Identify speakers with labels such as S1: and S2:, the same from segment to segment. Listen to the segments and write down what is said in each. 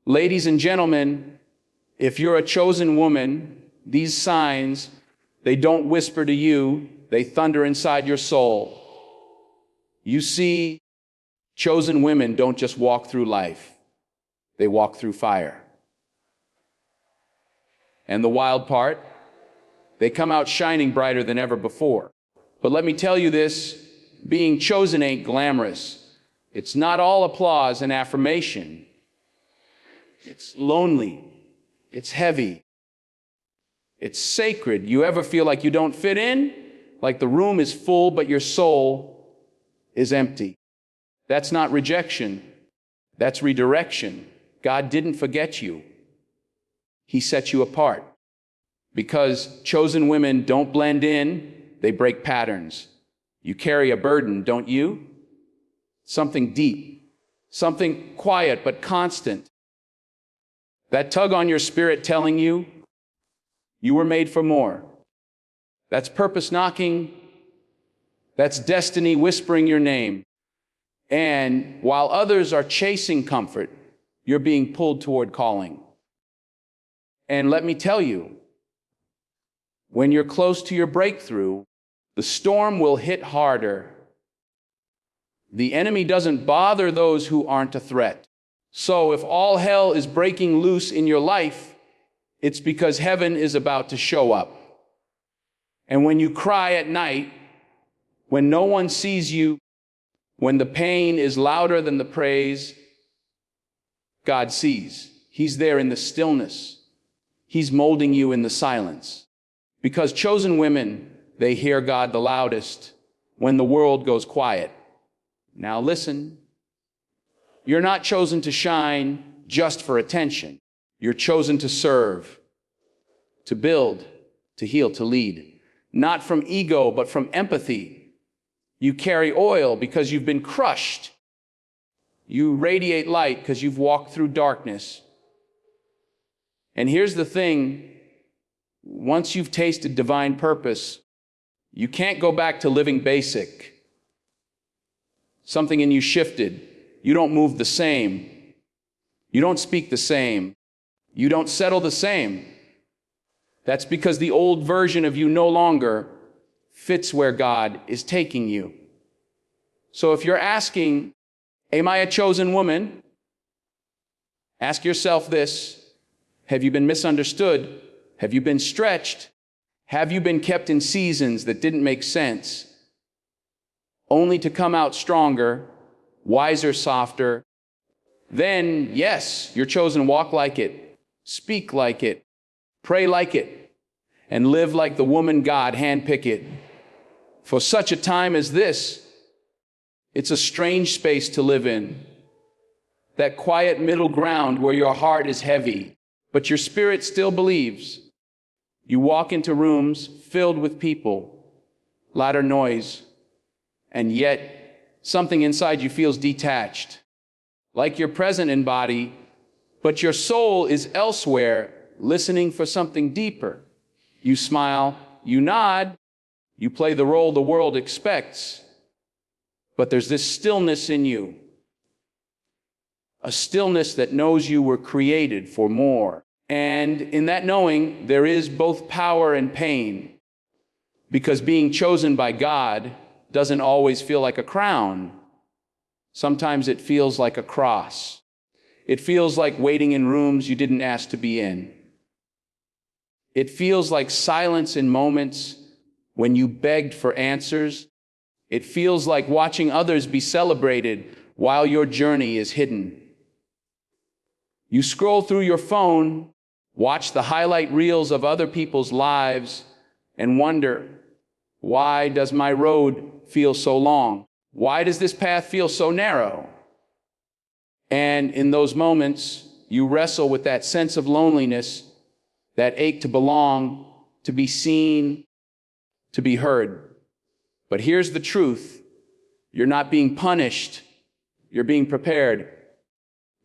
S1: Ladies and gentlemen, if you're a chosen woman, these signs, they don't whisper to you, they thunder inside your soul. You see, chosen women don't just walk through life, they walk through fire. And the wild part, they come out shining brighter than ever before. But let me tell you this, being chosen ain't glamorous. It's not all applause and affirmation. It's lonely. It's heavy. It's sacred. You ever feel like you don't fit in? Like the room is full, but your soul is empty. That's not rejection. That's redirection. God didn't forget you. He set you apart. Because chosen women don't blend in, they break patterns. You carry a burden, don't you? Something deep, something quiet but constant. That tug on your spirit telling you, you were made for more. That's purpose knocking. That's destiny whispering your name. And while others are chasing comfort, you're being pulled toward calling. And let me tell you, when you're close to your breakthrough, the storm will hit harder. The enemy doesn't bother those who aren't a threat. So if all hell is breaking loose in your life, it's because heaven is about to show up. And when you cry at night, when no one sees you, when the pain is louder than the praise, God sees. He's there in the stillness. He's molding you in the silence. Because chosen women, they hear God the loudest when the world goes quiet. Now listen, you're not chosen to shine just for attention. You're chosen to serve, to build, to heal, to lead. Not from ego, but from empathy. You carry oil because you've been crushed. You radiate light because you've walked through darkness. And here's the thing, once you've tasted divine purpose, you can't go back to living basic. Something in you shifted. You don't move the same. You don't speak the same. You don't settle the same. That's because the old version of you no longer fits where God is taking you. So if you're asking, am I a chosen woman? Ask yourself this. Have you been misunderstood? Have you been stretched? Have you been kept in seasons that didn't make sense, only to come out stronger, wiser, softer? Then, yes, you're chosen. Walk like it, speak like it, pray like it, and live like the woman God handpicked it. For such a time as this, it's a strange space to live in. That quiet middle ground where your heart is heavy, but your spirit still believes. You walk into rooms filled with people, louder noise, and yet something inside you feels detached, like you're present in body, but your soul is elsewhere, listening for something deeper. You smile, you nod, you play the role the world expects, but there's this stillness in you, a stillness that knows you were created for more. And in that knowing, there is both power and pain, because being chosen by God doesn't always feel like a crown. Sometimes it feels like a cross. It feels like waiting in rooms you didn't ask to be in. It feels like silence in moments when you begged for answers. It feels like watching others be celebrated while your journey is hidden. You scroll through your phone, watch the highlight reels of other people's lives, and wonder, why does my road feel so long? Why does this path feel so narrow? And in those moments, you wrestle with that sense of loneliness, that ache to belong, to be seen, to be heard. But here's the truth. You're not being punished. You're being prepared.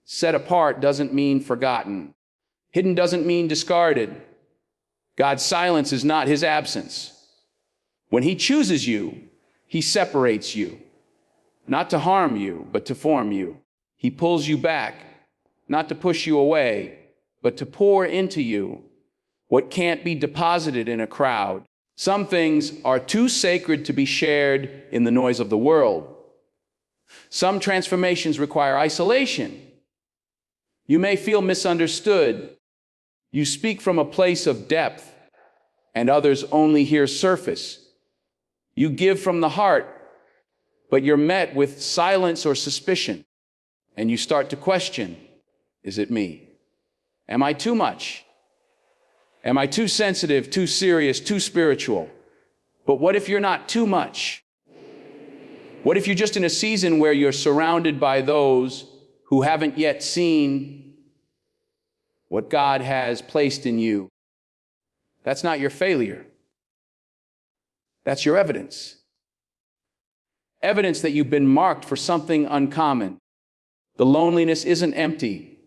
S1: Set apart doesn't mean forgotten. Hidden doesn't mean discarded. God's silence is not his absence. When he chooses you, he separates you, not to harm you, but to form you. He pulls you back, not to push you away, but to pour into you what can't be deposited in a crowd. Some things are too sacred to be shared in the noise of the world. Some transformations require isolation. You may feel misunderstood. You speak from a place of depth, and others only hear surface. You give from the heart, but you're met with silence or suspicion, and you start to question, is it me? Am I too much? Am I too sensitive, too serious, too spiritual? But what if you're not too much? What if you're just in a season where you're surrounded by those who haven't yet seen what God has placed in you? That's not your failure. That's your evidence. Evidence that you've been marked for something uncommon. The loneliness isn't empty.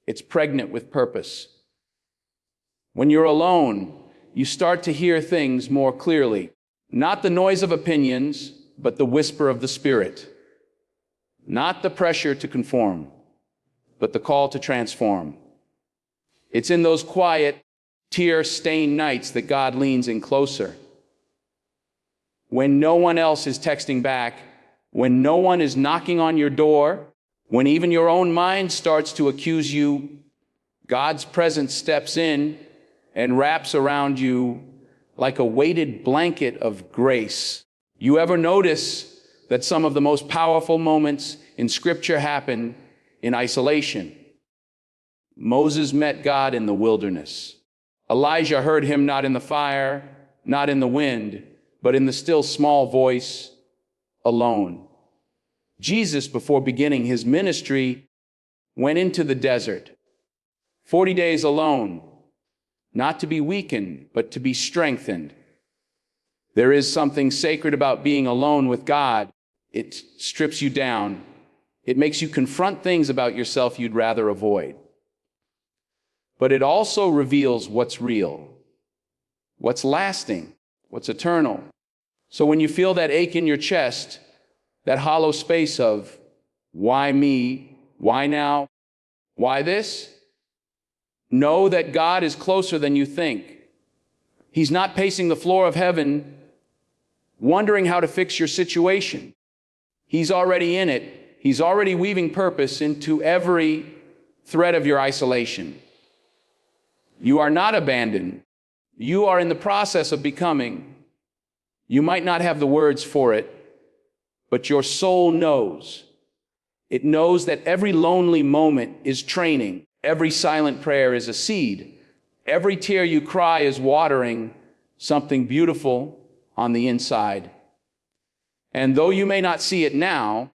S1: It's pregnant with purpose. When you're alone, you start to hear things more clearly. Not the noise of opinions, but the whisper of the Spirit. Not the pressure to conform, but the call to transform. It's in those quiet, tear-stained nights that God leans in closer. When no one else is texting back, when no one is knocking on your door, when even your own mind starts to accuse you, God's presence steps in and wraps around you like a weighted blanket of grace. You ever notice that some of the most powerful moments in Scripture happen in isolation? Moses met God in the wilderness. Elijah heard him not in the fire, not in the wind, but in the still small voice, alone. Jesus, before beginning his ministry, went into the desert, 40 days alone, not to be weakened, but to be strengthened. There is something sacred about being alone with God. It strips you down. It makes you confront things about yourself you'd rather avoid. But it also reveals what's real, what's lasting, what's eternal. So when you feel that ache in your chest, that hollow space of, why me? Why now? Why this? Know that God is closer than you think. He's not pacing the floor of heaven, wondering how to fix your situation. He's already in it. He's already weaving purpose into every thread of your isolation. You are not abandoned. You are in the process of becoming. You might not have the words for it, but your soul knows. It knows that every lonely moment is training. Every silent prayer is a seed. Every tear you cry is watering something beautiful on the inside. And though you may not see it now,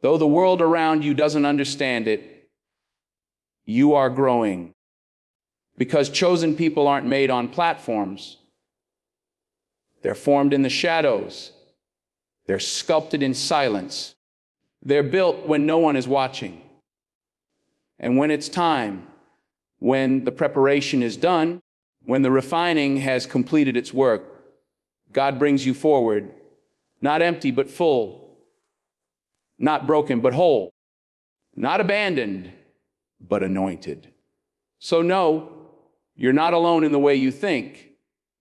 S1: though the world around you doesn't understand it, you are growing. Because chosen people aren't made on platforms. They're formed in the shadows. They're sculpted in silence. They're built when no one is watching. And when it's time, when the preparation is done, when the refining has completed its work, God brings you forward, not empty but full, not broken but whole, not abandoned but anointed. So no, you're not alone in the way you think.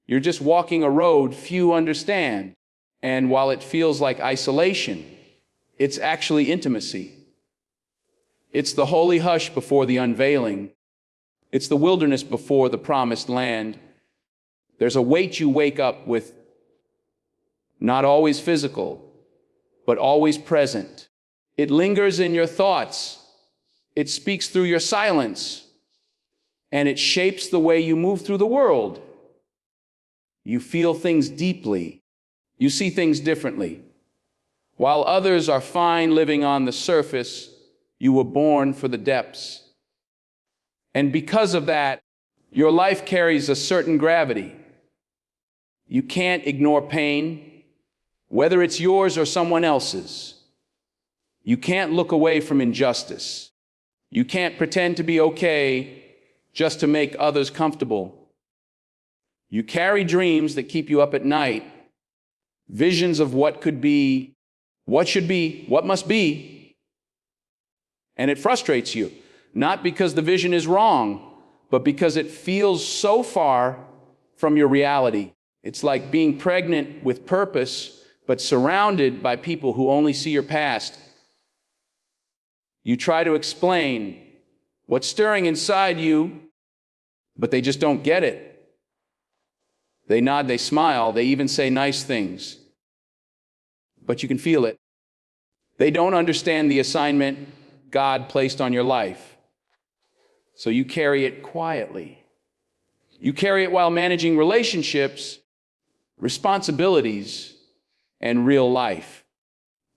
S1: You're just walking a road few understand. And while it feels like isolation, it's actually intimacy. It's the holy hush before the unveiling. It's the wilderness before the promised land. There's a weight you wake up with, not always physical, but always present. It lingers in your thoughts. It speaks through your silence. And it shapes the way you move through the world. You feel things deeply. You see things differently. While others are fine living on the surface, you were born for the depths. And because of that, your life carries a certain gravity. You can't ignore pain, whether it's yours or someone else's. You can't look away from injustice. You can't pretend to be okay just to make others comfortable. You carry dreams that keep you up at night, visions of what could be, what should be, what must be. And it frustrates you, not because the vision is wrong, but because it feels so far from your reality. It's like being pregnant with purpose, but surrounded by people who only see your past. You try to explain what's stirring inside you, but they just don't get it. They nod, they smile, they even say nice things, but you can feel it. They don't understand the assignment God placed on your life, so you carry it quietly. You carry it while managing relationships, responsibilities, and real life.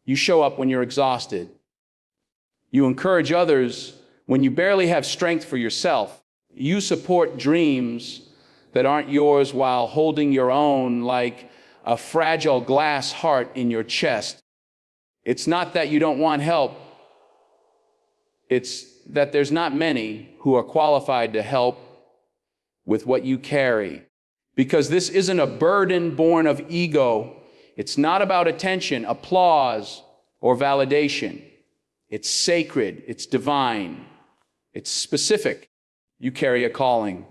S1: You show up when you're exhausted. You encourage others when you barely have strength for yourself. You support dreams that aren't yours while holding your own like a fragile glass heart in your chest. It's not that you don't want help. It's that there's not many who are qualified to help with what you carry. Because this isn't a burden born of ego. It's not about attention, applause, or validation. It's sacred, it's divine, it's specific. You carry a calling,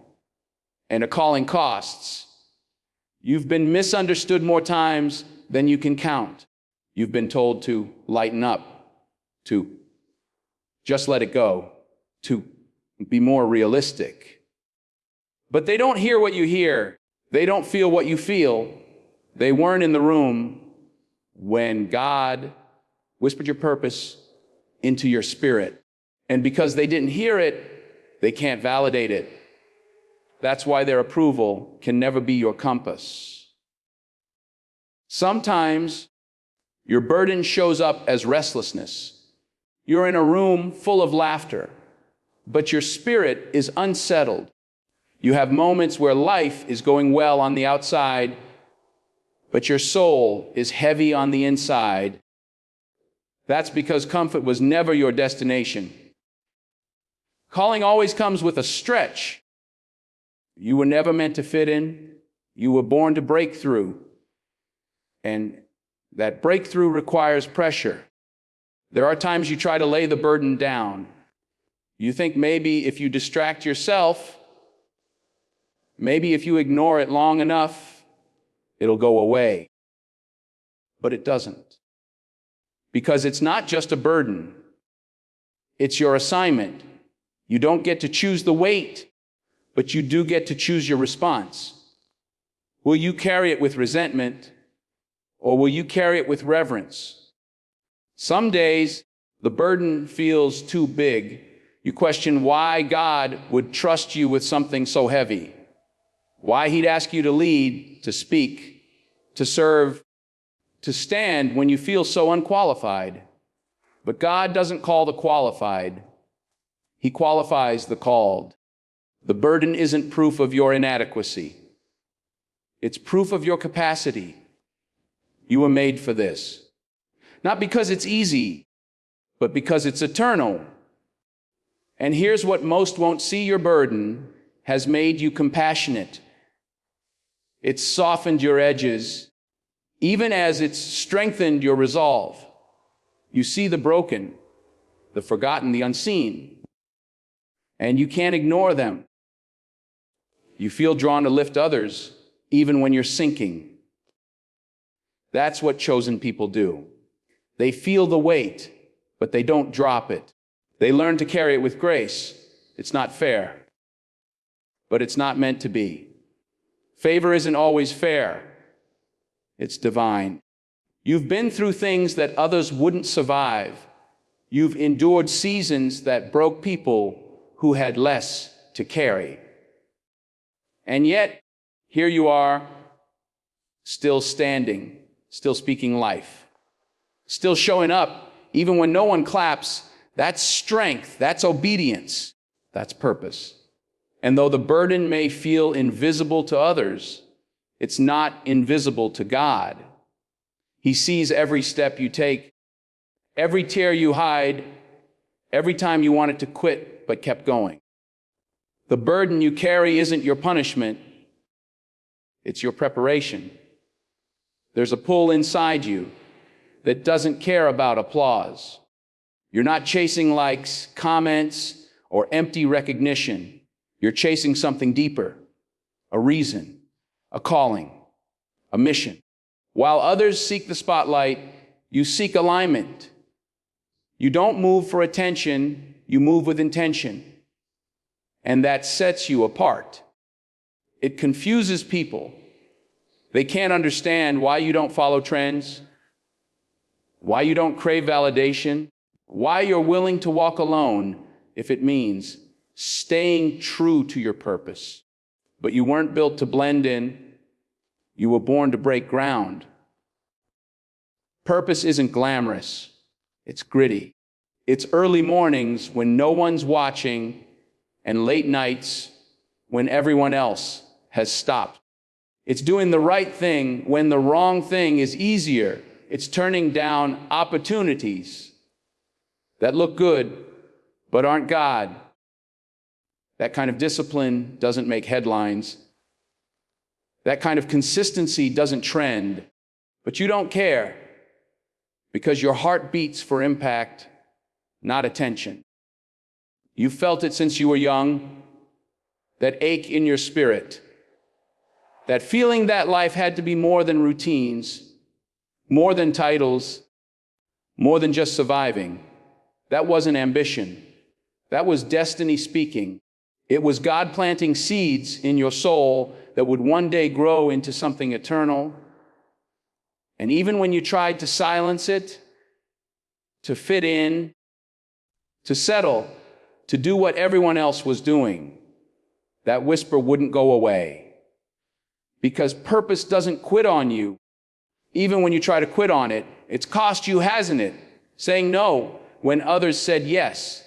S1: and a calling costs. You've been misunderstood more times than you can count. You've been told to lighten up, to just let it go, to be more realistic. But they don't hear what you hear. They don't feel what you feel. They weren't in the room when God whispered your purpose into your spirit. And because they didn't hear it, they can't validate it. That's why their approval can never be your compass. Sometimes your burden shows up as restlessness. You're in a room full of laughter, but your spirit is unsettled. You have moments where life is going well on the outside, but your soul is heavy on the inside. That's because comfort was never your destination. Calling always comes with a stretch. You were never meant to fit in. You were born to break through. And that breakthrough requires pressure. There are times you try to lay the burden down. You think maybe if you distract yourself, maybe if you ignore it long enough, it'll go away. But it doesn't. Because it's not just a burden. It's your assignment. You don't get to choose the weight, but you do get to choose your response. Will you carry it with resentment, or will you carry it with reverence? Some days, the burden feels too big. You question why God would trust you with something so heavy, why he'd ask you to lead, to speak, to serve, to stand when you feel so unqualified. But God doesn't call the qualified. He qualifies the called. The burden isn't proof of your inadequacy. It's proof of your capacity. You were made for this. Not because it's easy, but because it's eternal. And here's what most won't see: your burden has made you compassionate. It's softened your edges, even as it's strengthened your resolve. You see the broken, the forgotten, the unseen, and you can't ignore them. You feel drawn to lift others, even when you're sinking. That's what chosen people do. They feel the weight, but they don't drop it. They learn to carry it with grace. It's not fair, but it's not meant to be. Favor isn't always fair. It's divine. You've been through things that others wouldn't survive. You've endured seasons that broke people who had less to carry. And yet, here you are, still standing, still speaking life, still showing up, even when no one claps. That's strength, that's obedience, that's purpose. And though the burden may feel invisible to others, it's not invisible to God. He sees every step you take, every tear you hide, every time you wanted to quit but kept going. The burden you carry isn't your punishment, it's your preparation. There's a pull inside you that doesn't care about applause. You're not chasing likes, comments, or empty recognition. You're chasing something deeper, a reason, a calling, a mission. While others seek the spotlight, you seek alignment. You don't move for attention, you move with intention. And that sets you apart. It confuses people. They can't understand why you don't follow trends, why you don't crave validation, why you're willing to walk alone if it means staying true to your purpose. But you weren't built to blend in. You were born to break ground. Purpose isn't glamorous. It's gritty. It's early mornings when no one's watching and late nights when everyone else has stopped. It's doing the right thing when the wrong thing is easier. It's turning down opportunities that look good but aren't God. That kind of discipline doesn't make headlines. That kind of consistency doesn't trend. But you don't care because your heart beats for impact, not attention. You felt it since you were young, that ache in your spirit, that feeling that life had to be more than routines, more than titles, more than just surviving. That wasn't ambition. That was destiny speaking. It was God planting seeds in your soul that would one day grow into something eternal. And even when you tried to silence it, to fit in, to settle, to do what everyone else was doing, that whisper wouldn't go away. Because purpose doesn't quit on you. Even when you try to quit on it, it's cost you, hasn't it? Saying no when others said yes.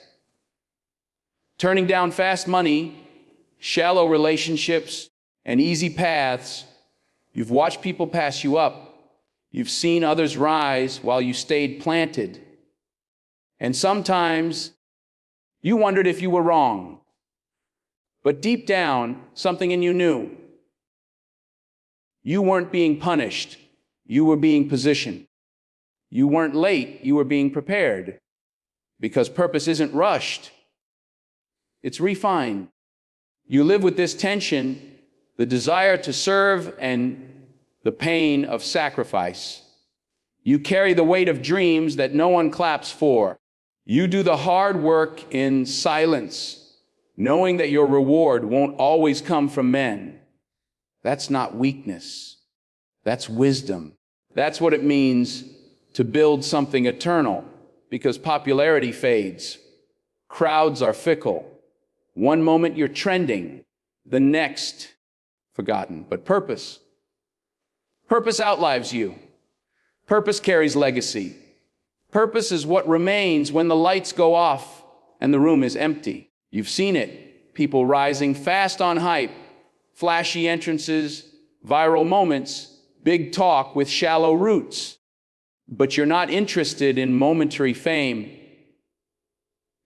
S1: Turning down fast money, shallow relationships, and easy paths. You've watched people pass you up. You've seen others rise while you stayed planted. And sometimes you wondered if you were wrong. But deep down, something in you knew. You weren't being punished. You were being positioned. You weren't late. You were being prepared. Because purpose isn't rushed. It's refined. You live with this tension, the desire to serve and the pain of sacrifice. You carry the weight of dreams that no one claps for. You do the hard work in silence, knowing that your reward won't always come from men. That's not weakness. That's wisdom. That's what it means to build something eternal, because popularity fades. Crowds are fickle. One moment you're trending, the next forgotten. But purpose outlives you. Purpose carries legacy. Purpose is what remains when the lights go off and the room is empty. You've seen it. People rising fast on hype, flashy entrances, viral moments, big talk with shallow roots. But you're not interested in momentary fame.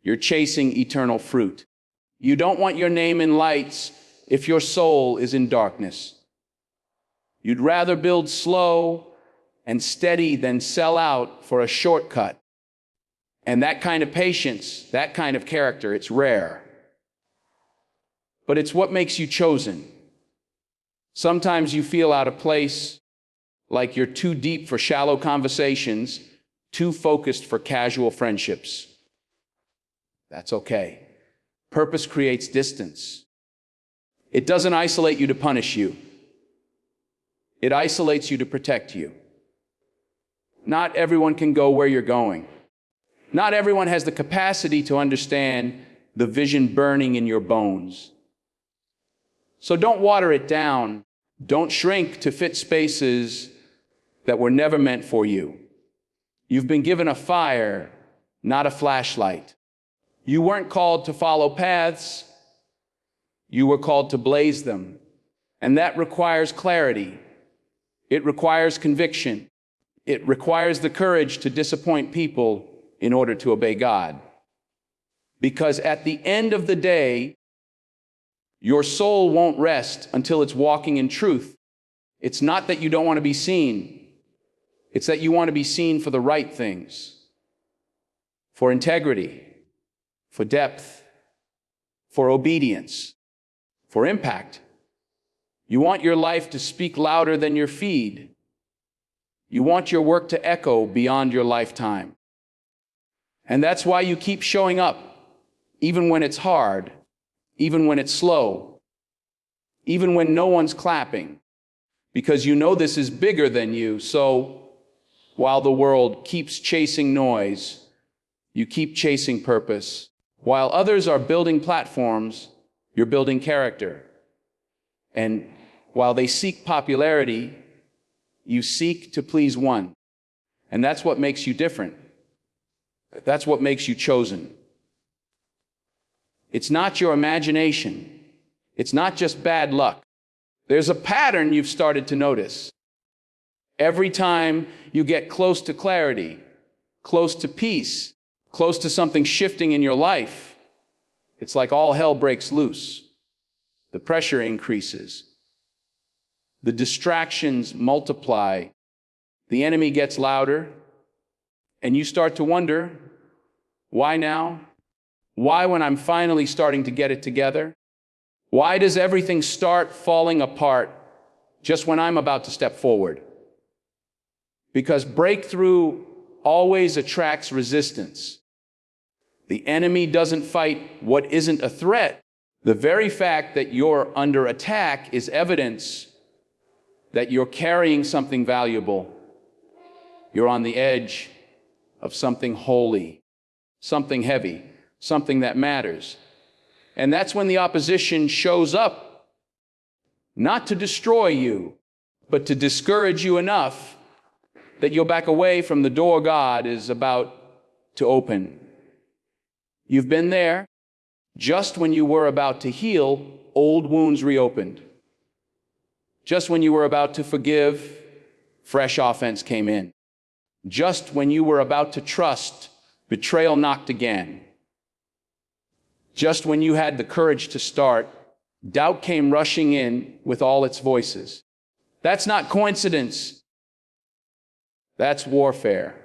S1: You're chasing eternal fruit. You don't want your name in lights if your soul is in darkness. You'd rather build slow and steady than sell out for a shortcut. And that kind of patience, that kind of character, it's rare. But it's what makes you chosen. Sometimes you feel out of place, like you're too deep for shallow conversations, too focused for casual friendships. That's okay. Purpose creates distance. It doesn't isolate you to punish you. It isolates you to protect you. Not everyone can go where you're going. Not everyone has the capacity to understand the vision burning in your bones. So don't water it down. Don't shrink to fit spaces that were never meant for you. You've been given a fire, not a flashlight. You weren't called to follow paths. You were called to blaze them. And that requires clarity. It requires conviction. It requires the courage to disappoint people in order to obey God. Because at the end of the day, your soul won't rest until it's walking in truth. It's not that you don't want to be seen. It's that you want to be seen for the right things. for integrity, for depth, for obedience, for impact. You want your life to speak louder than your feed. You want your work to echo beyond your lifetime. And that's why you keep showing up, even when it's hard, even when it's slow, even when no one's clapping, because you know this is bigger than you. So while the world keeps chasing noise, you keep chasing purpose. While others are building platforms, you're building character. And while they seek popularity, you seek to please one. And that's what makes you different. That's what makes you chosen. It's not your imagination. It's not just bad luck. There's a pattern you've started to notice. Every time you get close to clarity, close to peace, close to something shifting in your life, it's like all hell breaks loose. The pressure increases. The distractions multiply. The enemy gets louder. And you start to wonder, why now? Why when I'm finally starting to get it together? Why does everything start falling apart just when I'm about to step forward? Because breakthrough always attracts resistance. The enemy doesn't fight what isn't a threat. The very fact that you're under attack is evidence that you're carrying something valuable. You're on the edge of something holy, something heavy, something that matters. And that's when the opposition shows up, not to destroy you, but to discourage you enough that you'll back away from the door God is about to open. You've been there. Just when you were about to heal, old wounds reopened. Just when you were about to forgive, fresh offense came in. Just when you were about to trust, betrayal knocked again. Just when you had the courage to start, doubt came rushing in with all its voices. That's not coincidence. That's warfare.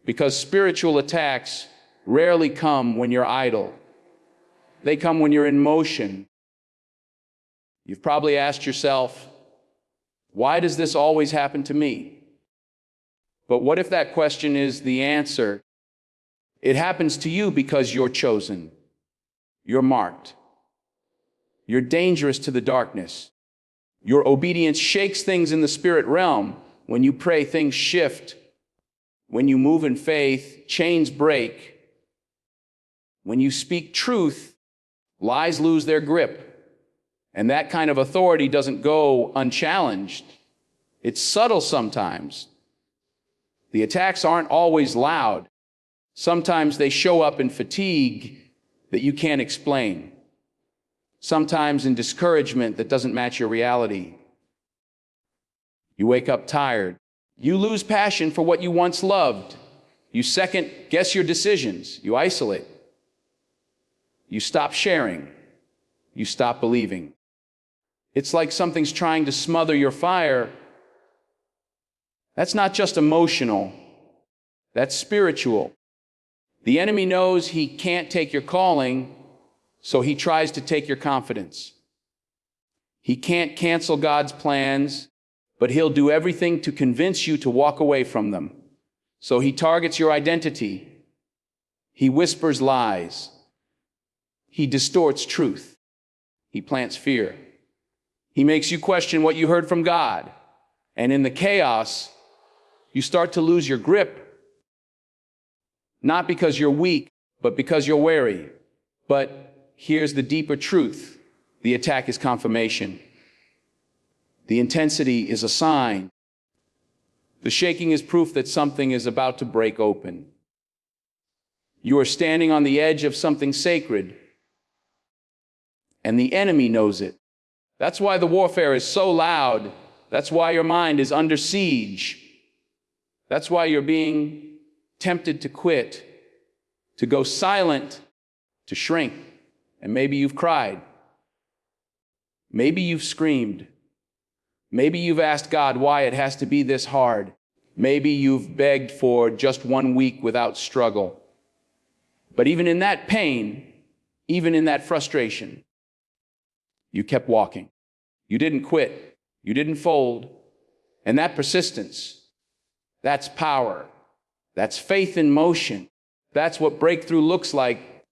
S1: Because spiritual attacks rarely come when you're idle. They come when you're in motion. You've probably asked yourself, why does this always happen to me? But what if that question is the answer? It happens to you because you're chosen. You're marked. You're dangerous to the darkness. Your obedience shakes things in the spirit realm. When you pray, things shift. When you move in faith, chains break. When you speak truth, lies lose their grip. And that kind of authority doesn't go unchallenged. It's subtle sometimes. The attacks aren't always loud. Sometimes they show up in fatigue that you can't explain. Sometimes in discouragement that doesn't match your reality. You wake up tired. You lose passion for what you once loved. You second guess your decisions. You isolate. You stop sharing. You stop believing. It's like something's trying to smother your fire. That's not just emotional. That's spiritual. The enemy knows he can't take your calling, so he tries to take your confidence. He can't cancel God's plans, but he'll do everything to convince you to walk away from them. So he targets your identity. He whispers lies. He distorts truth. He plants fear. He makes you question what you heard from God. And in the chaos, you start to lose your grip. Not because you're weak, but because you're wary. But here's the deeper truth. The attack is confirmation. The intensity is a sign. The shaking is proof that something is about to break open. You are standing on the edge of something sacred, and the enemy knows it. That's why the warfare is so loud. That's why your mind is under siege. That's why you're being tempted to quit, to go silent, to shrink. And maybe you've cried. Maybe you've screamed. Maybe you've asked God why it has to be this hard. Maybe you've begged for just 1 week without struggle. But even in that pain, even in that frustration, you kept walking. You didn't quit. You didn't fold. And that persistence, that's power. That's faith in motion. That's what breakthrough looks like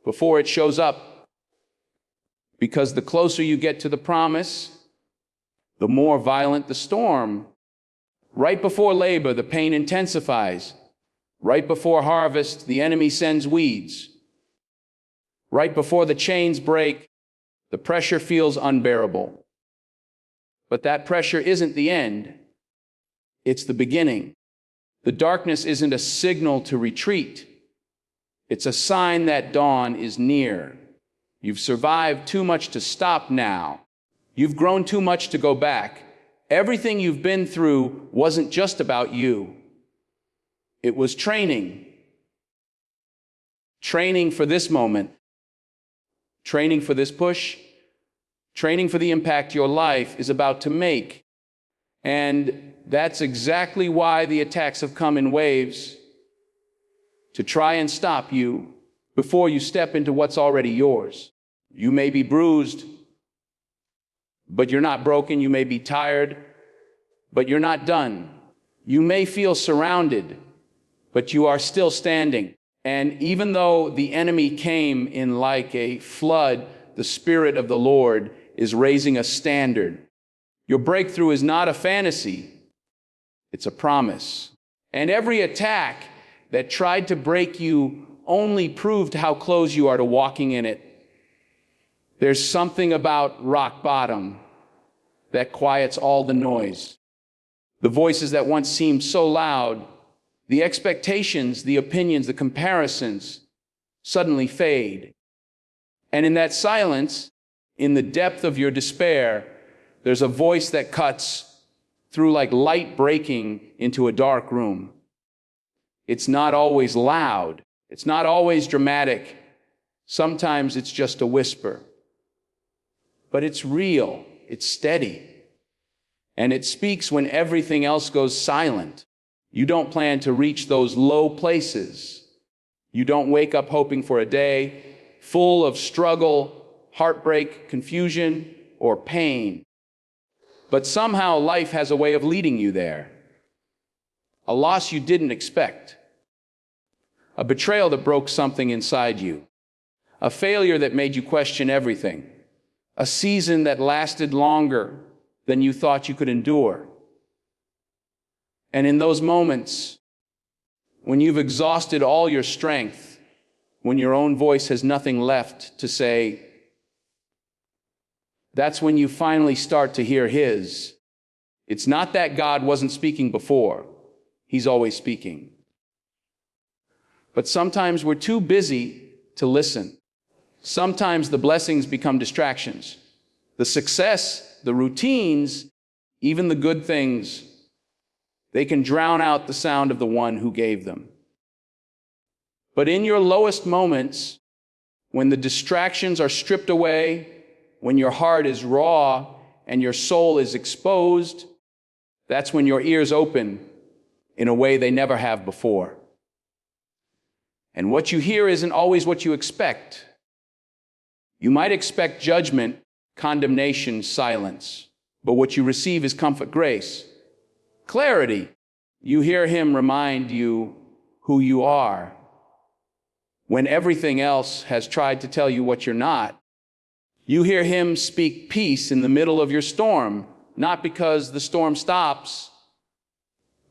S1: before it shows up. Because the closer you get to the promise, the more violent the storm. Right before labor, the pain intensifies. Right before harvest, the enemy sends weeds. Right before the chains break, the pressure feels unbearable. But that pressure isn't the end. It's the beginning. The darkness isn't a signal to retreat. It's a sign that dawn is near. You've survived too much to stop now. You've grown too much to go back. Everything you've been through wasn't just about you. It was training. Training for this moment. Training for this push. Training for the impact your life is about to make. And that's exactly why the attacks have come in waves, to try and stop you before you step into what's already yours. You may be bruised, but you're not broken. You may be tired, but you're not done. You may feel surrounded, but you are still standing. And even though the enemy came in like a flood, the Spirit of the Lord is raising a standard. Your breakthrough is not a fantasy. It's a promise. And every attack that tried to break you only proved how close you are to walking in it. There's something about rock bottom that quiets all the noise. The voices that once seemed so loud, the expectations, the opinions, the comparisons suddenly fade. And in that silence, in the depth of your despair, there's a voice that cuts through like light breaking into a dark room. It's not always loud. It's not always dramatic. Sometimes it's just a whisper. But it's real. It's steady. And it speaks when everything else goes silent. You don't plan to reach those low places. You don't wake up hoping for a day full of struggle, heartbreak, confusion, or pain. But somehow life has a way of leading you there. A loss you didn't expect. A betrayal that broke something inside you. A failure that made you question everything. A season that lasted longer than you thought you could endure. And in those moments, when you've exhausted all your strength, when your own voice has nothing left to say, that's when you finally start to hear His. It's not that God wasn't speaking before. He's always speaking. But sometimes we're too busy to listen. Sometimes the blessings become distractions. The success, the routines, even the good things, they can drown out the sound of the one who gave them. But in your lowest moments, when the distractions are stripped away, when your heart is raw and your soul is exposed, that's when your ears open in a way they never have before. And what you hear isn't always what you expect. You might expect judgment, condemnation, silence, but what you receive is comfort, grace, clarity. You hear Him remind you who you are when everything else has tried to tell you what you're not. You hear Him speak peace in the middle of your storm, not because the storm stops,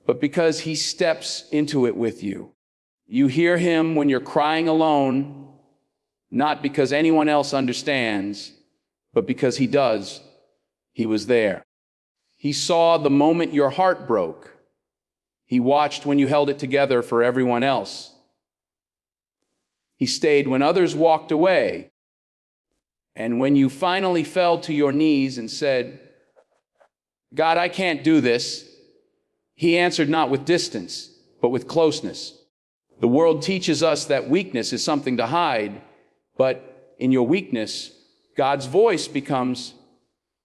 S1: but because He steps into it with you. You hear Him when you're crying alone, not because anyone else understands, but because He does. He was there. He saw the moment your heart broke. He watched when you held it together for everyone else. He stayed when others walked away. And when you finally fell to your knees and said, God, I can't do this, He answered not with distance, but with closeness. The world teaches us that weakness is something to hide, but in your weakness, God's voice becomes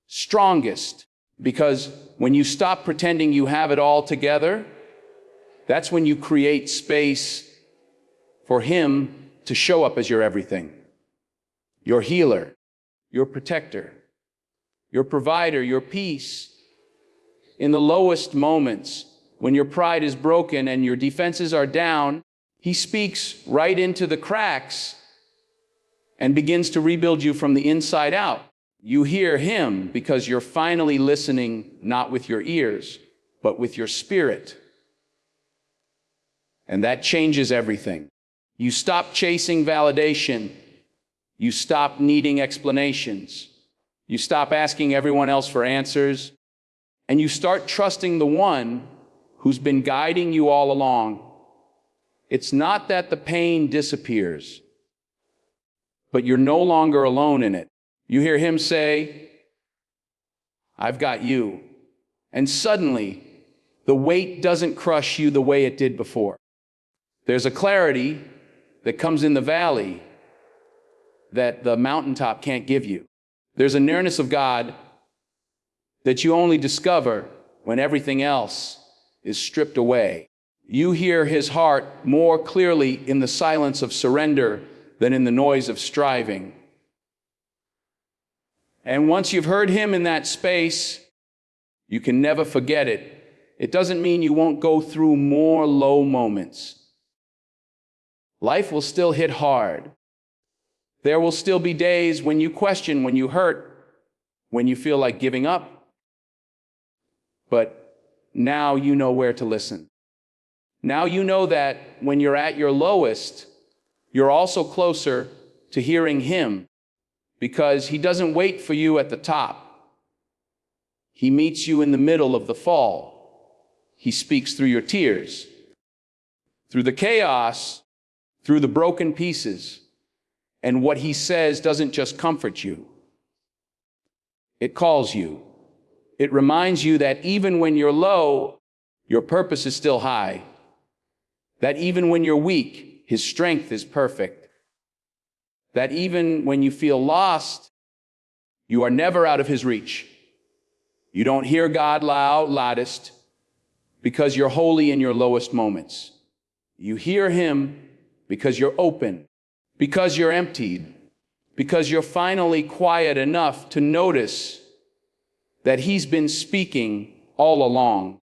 S1: strongest, because when you stop pretending you have it all together, that's when you create space for Him to show up as your everything, your healer, your protector, your provider, your peace. In the lowest moments, when your pride is broken and your defenses are down, he speaks right into the cracks and begins to rebuild you from the inside out. You hear him because you're finally listening, not with your ears, but with your spirit. And that changes everything. You stop chasing validation. You stop needing explanations. You stop asking everyone else for answers. And you start trusting the one who's been guiding you all along. It's not that the pain disappears, but you're no longer alone in it. You hear him say, I've got you. And suddenly, the weight doesn't crush you the way it did before. There's a clarity that comes in the valley that the mountaintop can't give you. There's a nearness of God that you only discover when everything else is stripped away. You hear his heart more clearly in the silence of surrender than in the noise of striving. And once you've heard him in that space, you can never forget it. It doesn't mean you won't go through more low moments. Life will still hit hard. There will still be days when you question, when you hurt, when you feel like giving up. But now you know where to listen. Now you know that when you're at your lowest, you're also closer to hearing him, because he doesn't wait for you at the top. He meets you in the middle of the fall. He speaks through your tears, through the chaos, through the broken pieces. And what he says doesn't just comfort you. It calls you. It reminds you that even when you're low, your purpose is still high. That even when you're weak, his strength is perfect. That even when you feel lost, you are never out of his reach. You don't hear God loudest because you're holy in your lowest moments. You hear him because you're open, because you're emptied, because you're finally quiet enough to notice that he's been speaking all along.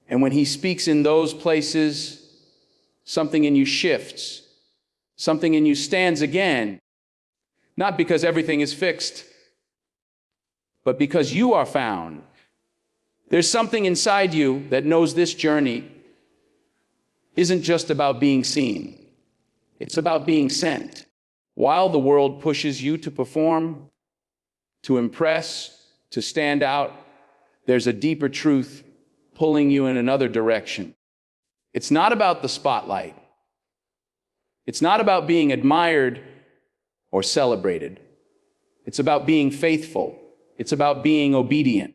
S1: And when he speaks in those places, something in you shifts. Something in you stands again. Not because everything is fixed, but because you are found. There's something inside you that knows this journey isn't just about being seen. It's about being sent. While the world pushes you to perform, to impress, to stand out, there's a deeper truth pulling you in another direction. It's not about the spotlight. It's not about being admired or celebrated. It's about being faithful. It's about being obedient.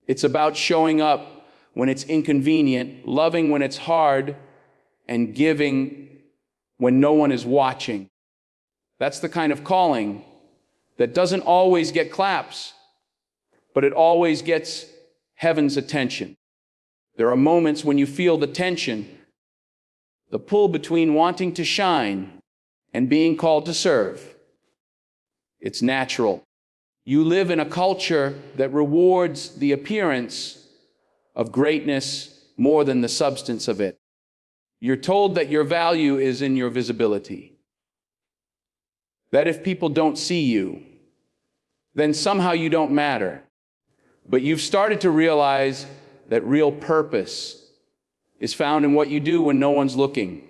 S1: It's about showing up when it's inconvenient, loving when it's hard, and giving when no one is watching. That's the kind of calling that doesn't always get claps, but it always gets heaven's attention. There are moments when you feel the tension, the pull between wanting to shine and being called to serve. It's natural. You live in a culture that rewards the appearance of greatness more than the substance of it. You're told that your value is in your visibility. That if people don't see you, then somehow you don't matter. But you've started to realize that real purpose is found in what you do when no one's looking.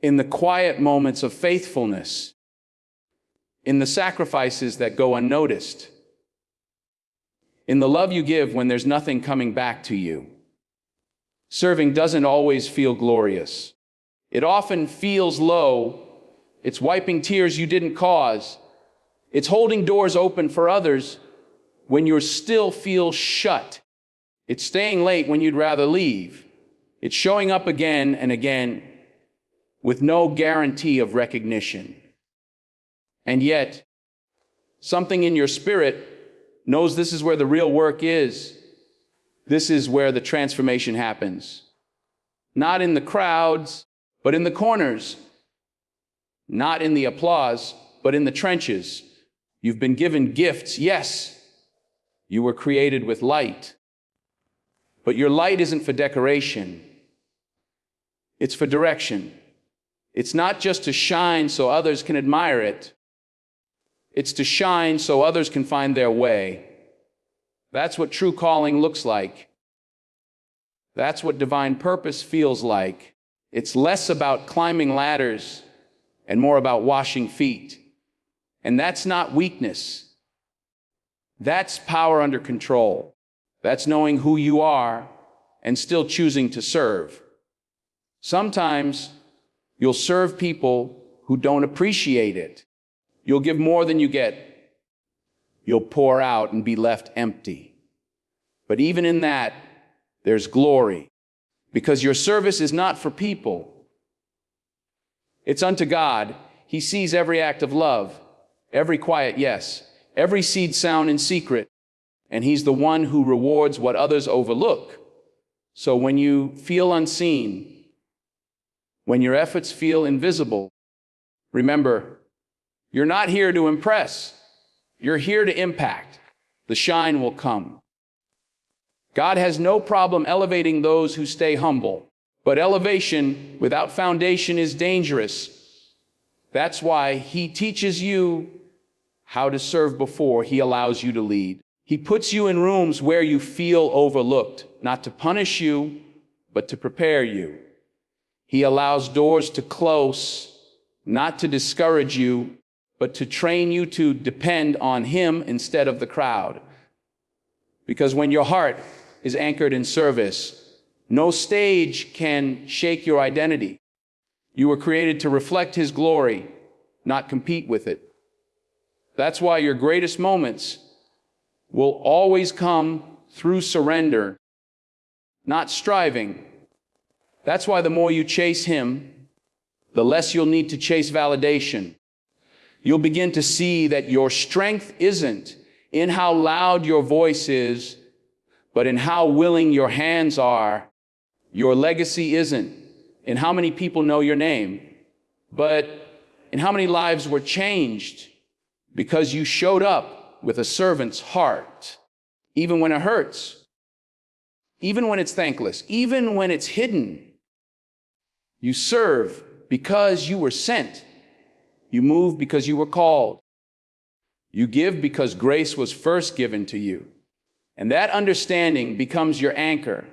S1: In the quiet moments of faithfulness, in the sacrifices that go unnoticed, in the love you give when there's nothing coming back to you. Serving doesn't always feel glorious. It often feels low. It's wiping tears you didn't cause. It's holding doors open for others when you still feel shut. It's staying late when you'd rather leave. It's showing up again and again with no guarantee of recognition. And yet, something in your spirit knows this is where the real work is. This is where the transformation happens. Not in the crowds, but in the corners, not in the applause, but in the trenches. You've been given gifts, yes. You were created with light. But your light isn't for decoration. It's for direction. It's not just to shine so others can admire it. It's to shine so others can find their way. That's what true calling looks like. That's what divine purpose feels like. It's less about climbing ladders and more about washing feet. And that's not weakness. That's power under control. That's knowing who you are and still choosing to serve. Sometimes you'll serve people who don't appreciate it. You'll give more than you get. You'll pour out and be left empty. But even in that, there's glory, because your service is not for people. It's unto God. He sees every act of love, every quiet yes, every seed sown in secret, and He's the one who rewards what others overlook. So when you feel unseen, when your efforts feel invisible, remember, you're not here to impress. You're here to impact. The shine will come. God has no problem elevating those who stay humble, but elevation without foundation is dangerous. That's why He teaches you how to serve before He allows you to lead. He puts you in rooms where you feel overlooked, not to punish you, but to prepare you. He allows doors to close, not to discourage you, but to train you to depend on Him instead of the crowd. Because when your heart is anchored in service, no stage can shake your identity. You were created to reflect His glory, not compete with it. That's why your greatest moments will always come through surrender, not striving. That's why the more you chase Him, the less you'll need to chase validation. You'll begin to see that your strength isn't in how loud your voice is, but in how willing your hands are. Your legacy isn't in how many people know your name, but in how many lives were changed because you showed up with a servant's heart, even when it hurts, even when it's thankless, even when it's hidden. You serve because you were sent. You move because you were called. You give because grace was first given to you. And that understanding becomes your anchor.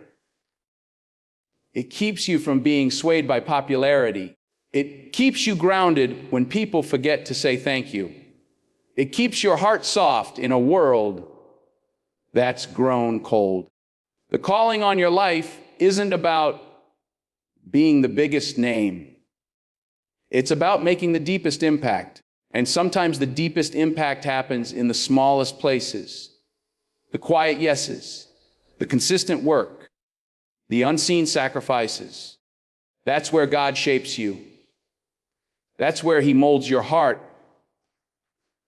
S1: It keeps you from being swayed by popularity. It keeps you grounded when people forget to say thank you. It keeps your heart soft in a world that's grown cold. The calling on your life isn't about being the biggest name. It's about making the deepest impact. And sometimes the deepest impact happens in the smallest places. The quiet yeses, the consistent work, the unseen sacrifices. That's where God shapes you. That's where He molds your heart.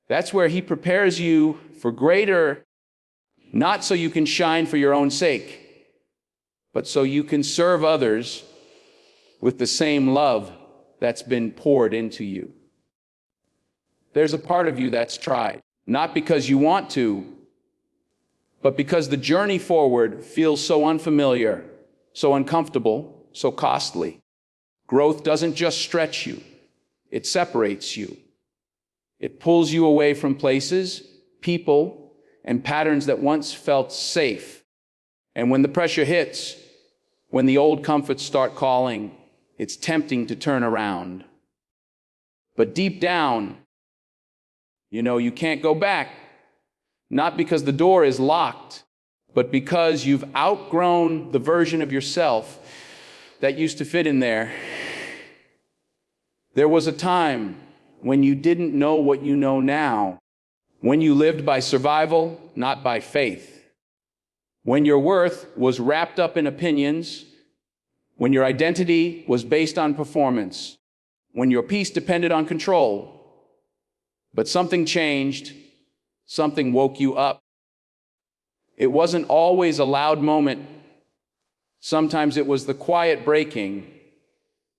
S1: That's where He prepares you for greater, not so you can shine for your own sake, but so you can serve others with the same love that's been poured into you. There's a part of you that's tried, not because you want to, but because the journey forward feels so unfamiliar, so uncomfortable, so costly. Growth doesn't just stretch you, it separates you. It pulls you away from places, people, and patterns that once felt safe. And when the pressure hits, when the old comforts start calling, it's tempting to turn around. But deep down, you can't go back. Not because the door is locked, but because you've outgrown the version of yourself that used to fit in there. There was a time when you didn't know what you know now, when you lived by survival, not by faith, when your worth was wrapped up in opinions, when your identity was based on performance, when your peace depended on control. But something changed. Something woke you up. It wasn't always a loud moment. Sometimes it was the quiet breaking,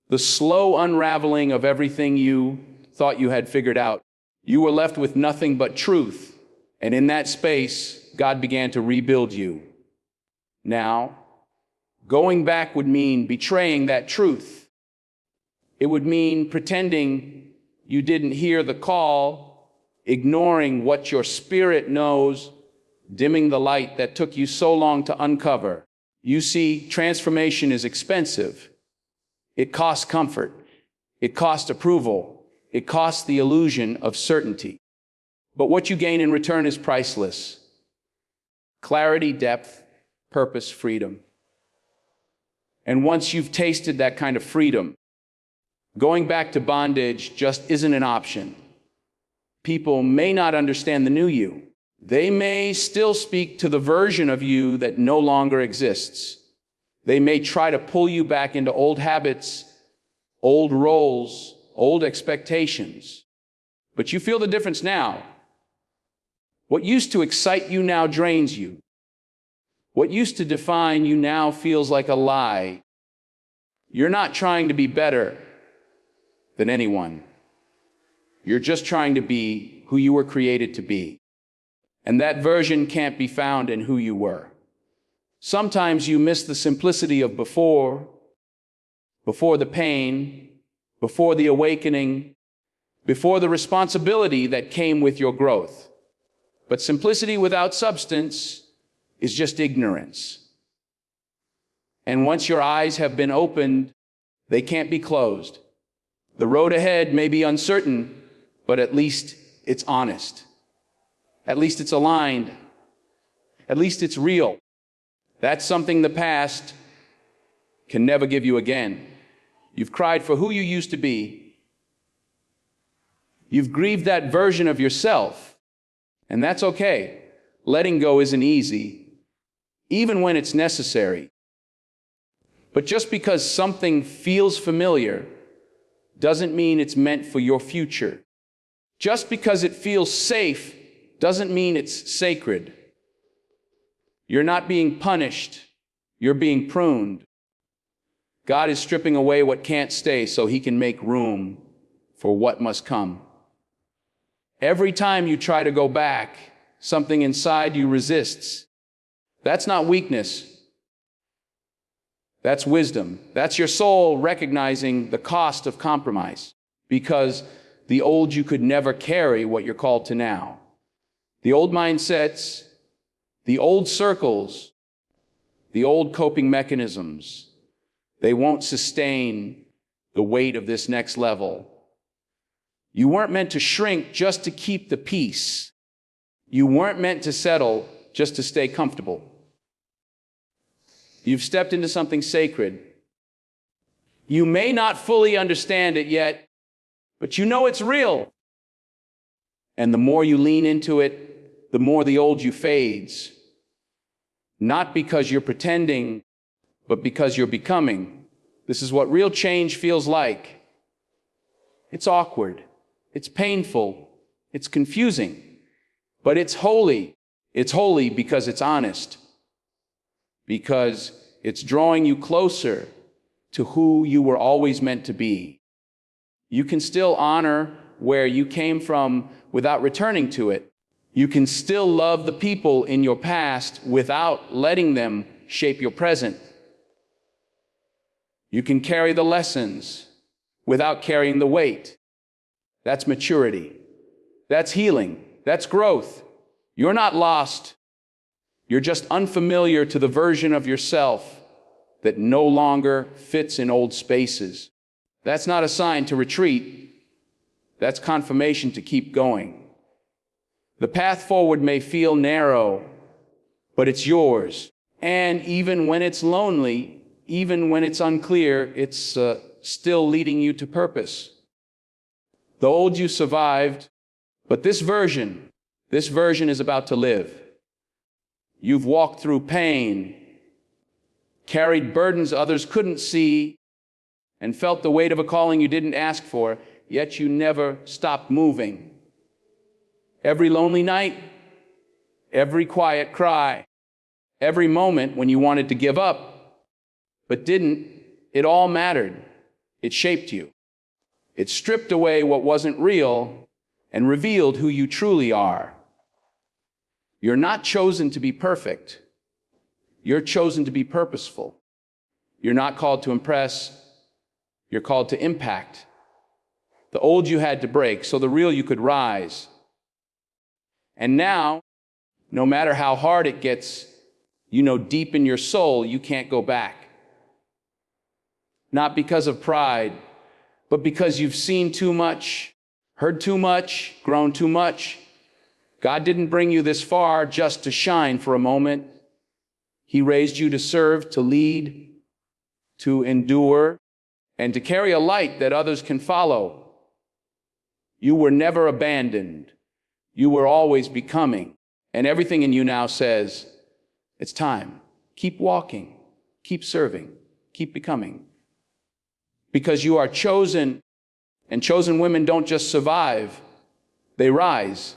S1: the slow unraveling of everything you thought you had figured out. You were left with nothing but truth. And in that space, God began to rebuild you. Now, going back would mean betraying that truth. It would mean pretending you didn't hear the call, ignoring what your spirit knows, dimming the light that took you so long to uncover. You see, transformation is expensive. It costs comfort. It costs approval. It costs the illusion of certainty. But what you gain in return is priceless. Clarity, depth, purpose, freedom. And once you've tasted that kind of freedom, going back to bondage just isn't an option. People may not understand the new you. They may still speak to the version of you that no longer exists. They may try to pull you back into old habits, old roles, old expectations. But you feel the difference now. What used to excite you now drains you. What used to define you now feels like a lie. You're not trying to be better than anyone. You're just trying to be who you were created to be. And that version can't be found in who you were. Sometimes you miss the simplicity of before the pain, before the awakening, before the responsibility that came with your growth. But simplicity without substance is just ignorance. And once your eyes have been opened, they can't be closed. The road ahead may be uncertain, but at least it's honest. At least it's aligned. At least it's real. That's something the past can never give you again. You've cried for who you used to be. You've grieved that version of yourself, and that's okay. Letting go isn't easy, even when it's necessary. But just because something feels familiar doesn't mean it's meant for your future. Just because it feels safe doesn't mean it's sacred. You're not being punished, you're being pruned. God is stripping away what can't stay so he can make room for what must come. Every time you try to go back, something inside you resists. That's not weakness. That's wisdom. That's your soul recognizing the cost of compromise, because the old you could never carry what you're called to now. The old mindsets, the old circles, the old coping mechanisms, they won't sustain the weight of this next level. You weren't meant to shrink just to keep the peace. You weren't meant to settle just to stay comfortable. You've stepped into something sacred. You may not fully understand it yet, but you know it's real. And the more you lean into it, the more the old you fades. Not because you're pretending, but because you're becoming. This is what real change feels like. It's awkward. It's painful. It's confusing. But it's holy. It's holy because it's honest. Because it's drawing you closer to who you were always meant to be. You can still honor where you came from without returning to it. You can still love the people in your past without letting them shape your present. You can carry the lessons without carrying the weight. That's maturity. That's healing. That's growth. You're not lost. You're just unfamiliar to the version of yourself that no longer fits in old spaces. That's not a sign to retreat. That's confirmation to keep going. The path forward may feel narrow, but it's yours. And even when it's lonely, even when it's unclear, it's still leading you to purpose. The old you survived, but this version is about to live. You've walked through pain, carried burdens others couldn't see, and felt the weight of a calling you didn't ask for, yet you never stopped moving. Every lonely night, every quiet cry, every moment when you wanted to give up, but didn't, it all mattered. It shaped you. It stripped away what wasn't real and revealed who you truly are. You're not chosen to be perfect. You're chosen to be purposeful. You're not called to impress. You're called to impact. The old you had to break so the real you could rise. And now, no matter how hard it gets, you know deep in your soul you can't go back. Not because of pride, but because you've seen too much, heard too much, grown too much. God didn't bring you this far just to shine for a moment. He raised you to serve, to lead, to endure, and to carry a light that others can follow. You were never abandoned. You were always becoming. And everything in you now says, it's time. Keep walking. Keep serving. Keep becoming. Because you are chosen, and chosen women don't just survive, they rise.